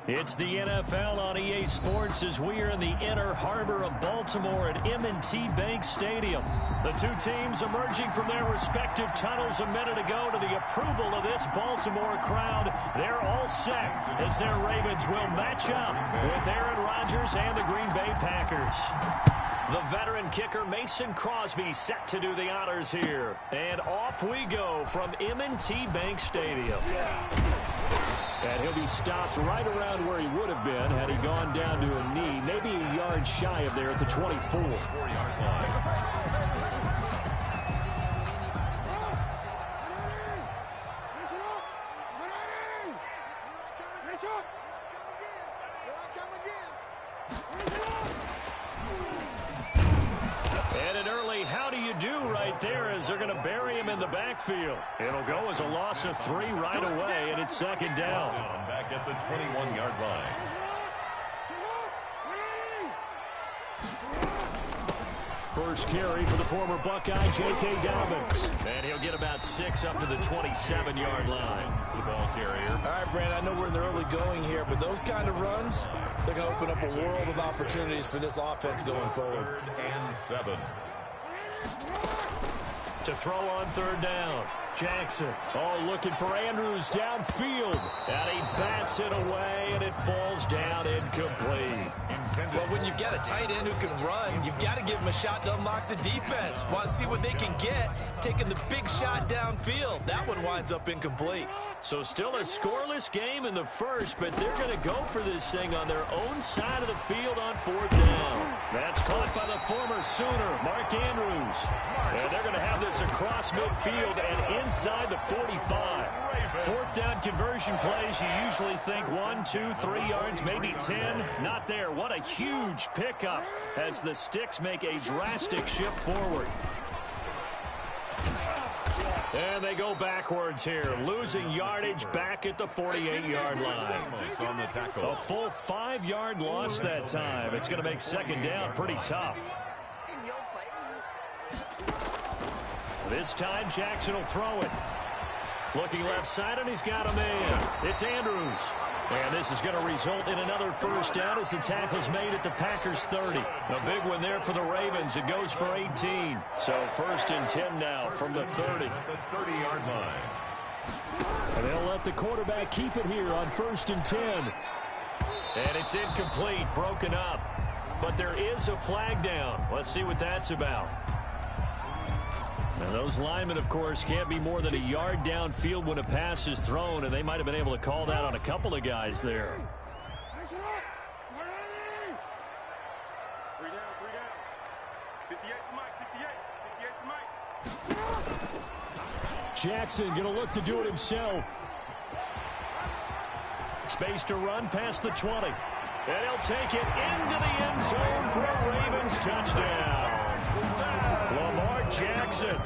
It's the NFL on EA Sports as we are in the inner harbor of Baltimore at M&T Bank Stadium. The two teams emerging from their respective tunnels a minute ago to the approval of this Baltimore crowd. They're all set as their Ravens will match up with Aaron Rodgers and the Green Bay Packers. The veteran kicker Mason Crosby set to do the honors here. And off we go from M&T Bank Stadium. And he'll be stopped right around where he would have been had he gone down to a knee, maybe a yard shy of there at the 24. 4-yard line. And an early how do you do right there as they're going to bury him in the backfield. It'll go as a loss of 3 right away, and it's second down. Back at the 21-yard line. First carry for the former Buckeye, J.K. Dobbins. And he'll get about 6 up to the 27-yard line. The ball carrier. All right, Brandon, I know we're in the early going here, but those kind of runs, they're going to open up a world of opportunities for this offense going forward. 3rd and 7. To throw on third down. Jackson, looking for Andrews downfield. And he bats it away, and it falls down incomplete. Well, when you've got a tight end who can run, you've got to give him a shot to unlock the defense. Want to see what they can get, taking the big shot downfield. That one winds up incomplete. So still a scoreless game in the first, but they're going to go for this thing on their own side of the field on 4th down. That's caught by the former Sooner, Mark Andrews. And they're going to have this across midfield and inside the 45. 4th down conversion plays, you usually think 1, 2, 3 yards, maybe 10. Not there. What a huge pickup as the Sticks make a drastic shift forward. And they go backwards here, losing yardage back at the 48-yard line. On the tackle. A full 5-yard loss that time. It's going to make second down pretty tough. This time, Jackson will throw it. Looking left side, and he's got a man. It's Andrews. And this is going to result in another first down as the tackle's made at the Packers' 30. A big one there for the Ravens. It goes for 18. So 1st and 10 now from the 30. At the 30-yard line. And they'll let the quarterback keep it here on 1st and 10. And it's incomplete, broken up. But there is a flag down. Let's see what that's about. And those linemen, of course, can't be more than a yard downfield when a pass is thrown, and they might have been able to call that on a couple of guys there. Jackson going to look to do it himself. Space to run past the 20. And he'll take it into the end zone for a Ravens touchdown. Lamar Jackson,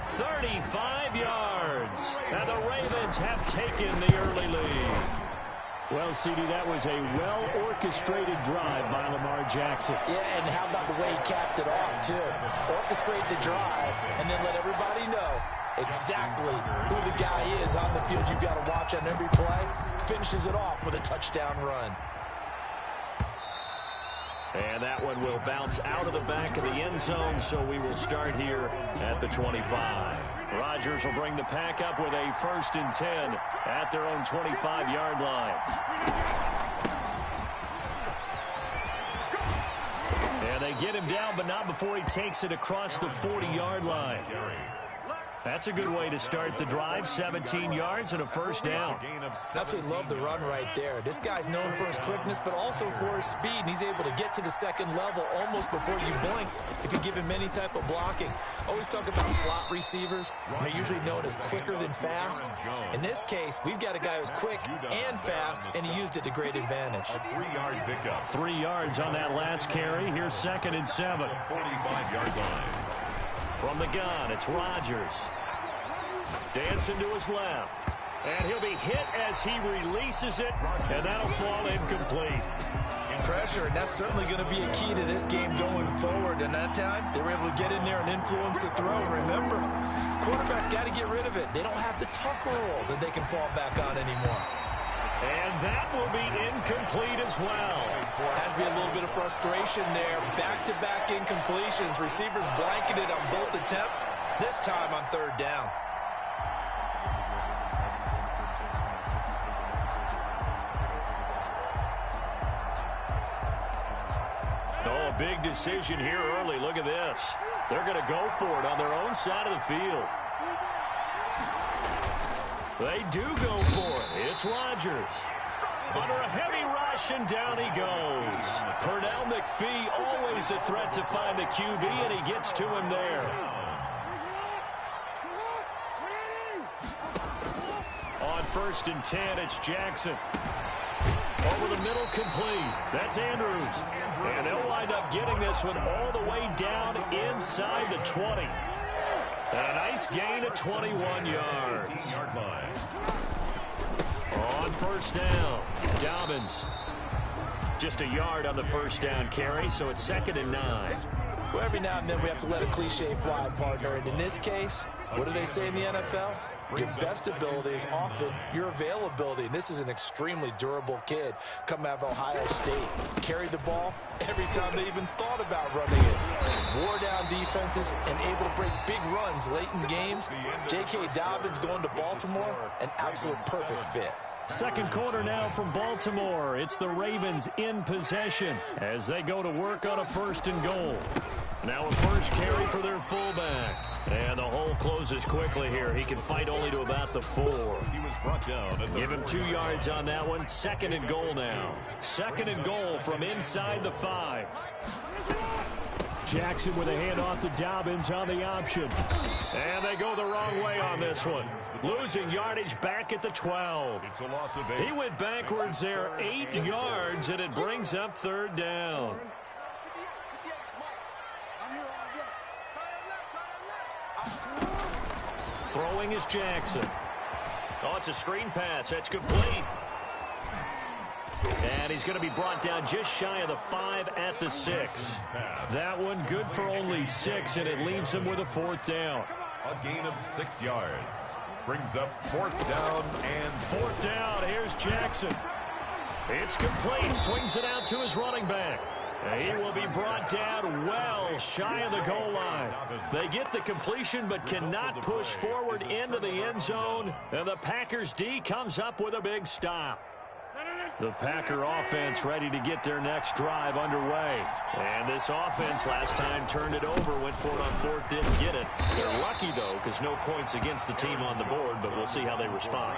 35 yards. And the Ravens have taken the early lead. Well, CD, that was a well-orchestrated drive by Lamar Jackson. Yeah, and how about the way he capped it off, too? Orchestrate the drive and then let everybody know exactly who the guy is on the field you've got to watch on every play. Finishes it off with a touchdown run. And that one will bounce out of the back of the end zone, so we will start here at the 25. Rodgers will bring the pack up with a 1st and 10 at their own 25-yard line. And they get him down, but not before he takes it across the 40-yard line. That's a good way to start the drive. 17 yards and a 1st down. Absolutely love the run right there. This guy's known for his quickness, but also for his speed. And he's able to get to the second level almost before you blink if you give him any type of blocking. Always talk about slot receivers. They're usually known as quicker than fast. In this case, we've got a guy who's quick and fast, and he used it to great advantage. A 3-yard pickup. 3 yards on that last carry. Here's 2nd and 7. 45-yard line. From the gun, it's Rodgers. Dancing to his left. And he'll be hit as he releases it, and that'll fall incomplete. Pressure, and that's certainly going to be a key to this game going forward. And that time, they were able to get in there and influence the throw. Remember, quarterbacks got to get rid of it. They don't have the tuck rule that they can fall back on anymore. And that will be incomplete as well. Has to be a little bit of frustration there. Back-to-back incompletions. Receivers blanketed on both attempts, this time on third down. Oh, a big decision here early. Look at this. They're going to go for it on their own side of the field. They do go for it. It's Rodgers. Under a heavy rush, and down he goes. Pernell McPhee, always a threat to find the QB, and he gets to him there. On 1st and 10, it's Jackson. Over the middle, complete. That's Andrews. And they'll wind up getting this one all the way down inside the 20. A nice gain of 21 yards. On 1st down, Dobbins. Just a yard on the 1st down carry, so it's 2nd and 9. Well, every now and then we have to let a cliche fly, partner. And in this case, what do they say in the NFL? Your best ability is often your availability. And this is an extremely durable kid coming out of Ohio State. Carried the ball every time they even thought about running it. Wore down defenses and able to break big runs late in games. J.K. Dobbins going to Baltimore, an absolute perfect fit. Second quarter now from Baltimore. It's the Ravens in possession as they go to work on a 1st and goal. Now a first carry for their fullback. And the hole closes quickly here. He can fight only to about the 4. He was brought down. Give him 2 yards on that one. 2nd and goal now. 2nd and goal from inside the 5. Jackson with a handoff to Dobbins on the option. And they go the wrong way on this one. Losing yardage back at the 12. It's a loss of 8. He went backwards there 8 yards, and it brings up 3rd down. Throwing is Jackson. Oh, it's a screen pass. That's complete. And he's going to be brought down just shy of the 5 at the 6. That one good for only 6, and it leaves him with a 4th down. A gain of 6 yards. Brings up 4th down and 4th down. Here's Jackson. It's complete. Swings it out to his running back. He will be brought down well shy of the goal line. They get the completion but cannot push forward into the end zone. And the Packers D comes up with a big stop. The Packer offense ready to get their next drive underway. And this offense last time turned it over, went for it on 4th, didn't get it. They're lucky, though, because no points against the team on the board, but we'll see how they respond.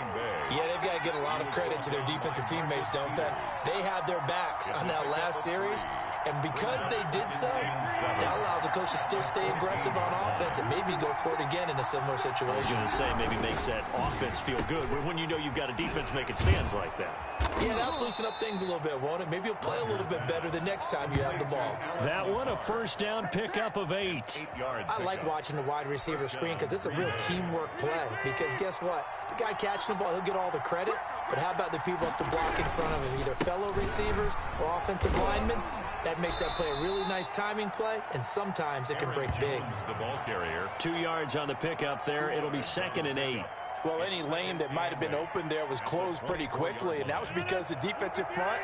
Yeah, they've got to give a lot of credit to their defensive teammates, don't they? They had their backs on that last series, and because they did so, that allows the coach to still stay aggressive on offense and maybe go for it again in a similar situation. I was going to say maybe makes that offense feel good, but when you know you've got a defense making stands like that. Yeah, that'll loosen up things a little bit, won't it? Maybe you'll play a little bit better the next time you have the ball. That one, a 1st down pickup of 8. I like watching the wide receiver screen because it's a real teamwork play. Because guess what? The guy catching the ball, he'll get all the credit. But how about the people up to block in front of him, either fellow receivers or offensive linemen? That makes that play a really nice timing play, and sometimes it can break big. The ball carrier. 2 yards on the pickup there. It'll be 2nd and 8. Well, any lane that might have been open there was closed pretty quickly, and that was because the defensive front,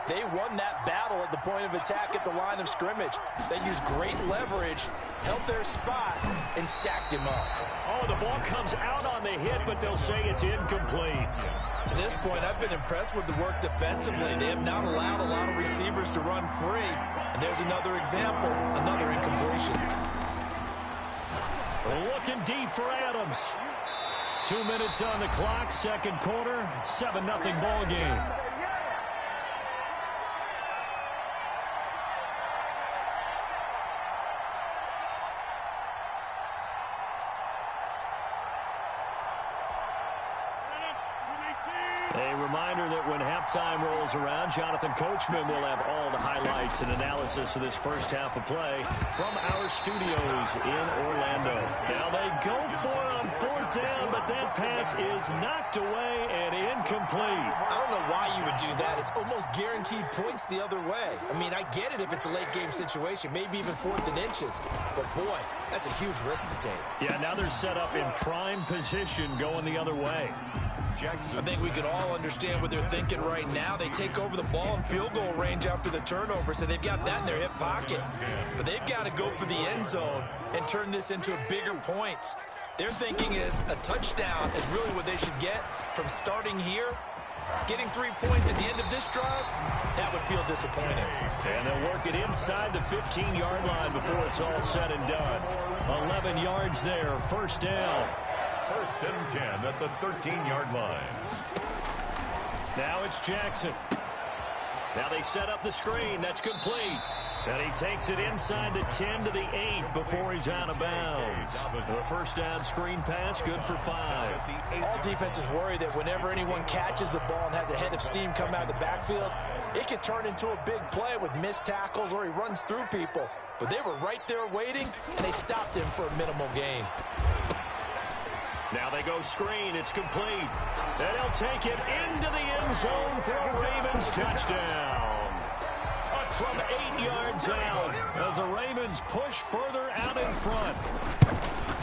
they won that battle at the point of attack at the line of scrimmage. They used great leverage, held their spot, and stacked him up. Oh, the ball comes out on the hit, but they'll say it's incomplete. To this point, I've been impressed with the work defensively. They have not allowed a lot of receivers to run free. And there's another example, another incompletion. Looking deep for Adams. 2 minutes on the clock, 2nd quarter, 7-0 ball game. A reminder that when halftime rolls around, Jonathan Coachman will have all the highlights and analysis of this first half of play from our studios in Orlando. Now they go for it on 4th down, but that pass is knocked away and incomplete. I don't know why you would do that. It's almost guaranteed points the other way. I mean, I get it if it's a late game situation, maybe even 4th and inches. But boy, that's a huge risk to take. Yeah, now they're set up in prime position going the other way. Jackson. I think we can all understand what they're thinking right now. They take over the ball in field goal range after the turnover, so they've got that in their hip pocket. But they've got to go for the end zone and turn this into bigger points. Their thinking is a touchdown is really what they should get from starting here. Getting 3 points at the end of this drive, that would feel disappointing. And they'll work it inside the 15-yard line before it's all said and done. 11 yards there, first down. First and 10 at the 13-yard line. Now it's Jackson. Now they set up the screen. That's complete. And he takes it inside the 10 to the 8 before he's out of bounds. The first down screen pass, good for 5. All defenses worry that whenever anyone catches the ball and has a head of steam come out of the backfield, it could turn into a big play with missed tackles or he runs through people. But they were right there waiting, and they stopped him for a minimal gain. Now they go screen. It's complete. And he'll take it into the end zone for a Ravens touchdown. From 8 yards out as the Ravens push further out in front.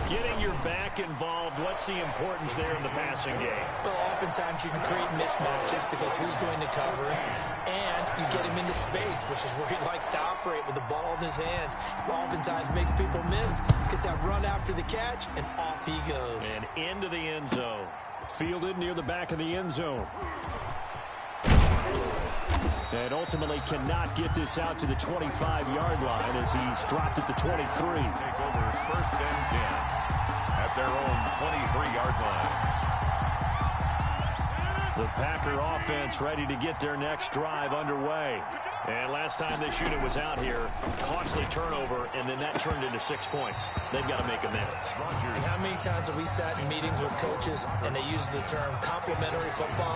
Getting your back involved, what's the importance there in the passing game? Well, oftentimes you can create mismatches because who's going to cover him, and you get him into space, which is where he likes to operate with the ball in his hands. Oftentimes makes people miss, gets that run after the catch, and off he goes. And into the end zone. Fielded near the back of the end zone. And ultimately cannot get this out to the 25-yard line as he's dropped it to 23. Take over first and 10 at their own 23-yard line. The Packer offense ready to get their next drive underway. And last time this unit was out here, costly turnover, and then that turned into 6 points. They've got to make amends. And how many times have we sat in meetings with coaches and they use the term complementary football?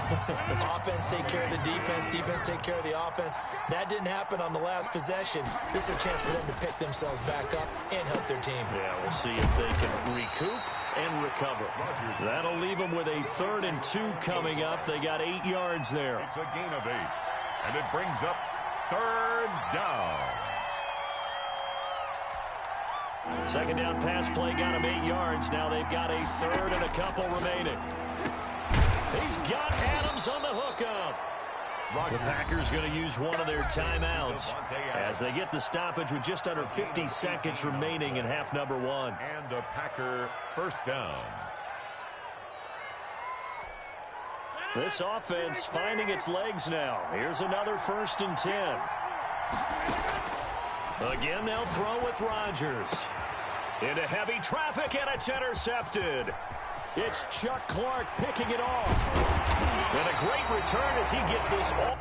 Offense take care of the defense, defense take care of the offense. That didn't happen on the last possession. This is a chance for them to pick themselves back up and help their team. Yeah, we'll see if they can recoup and recover. That'll leave them with a 3rd and 2 coming up. They got 8 yards there. It's a gain of 8, and it brings up 3rd down. Second down pass play got him 8 yards. Now they've got a 3rd and a couple remaining. He's got Adams on the hookup. The Packers going to use one of their timeouts as they get the stoppage with just under 50 seconds remaining in half number 1. And a Packer first down. This offense finding its legs now. Here's another 1st and 10. Again, they'll throw with Rodgers. Into heavy traffic, and it's intercepted. It's Chuck Clark picking it off. And a great return as he gets this all.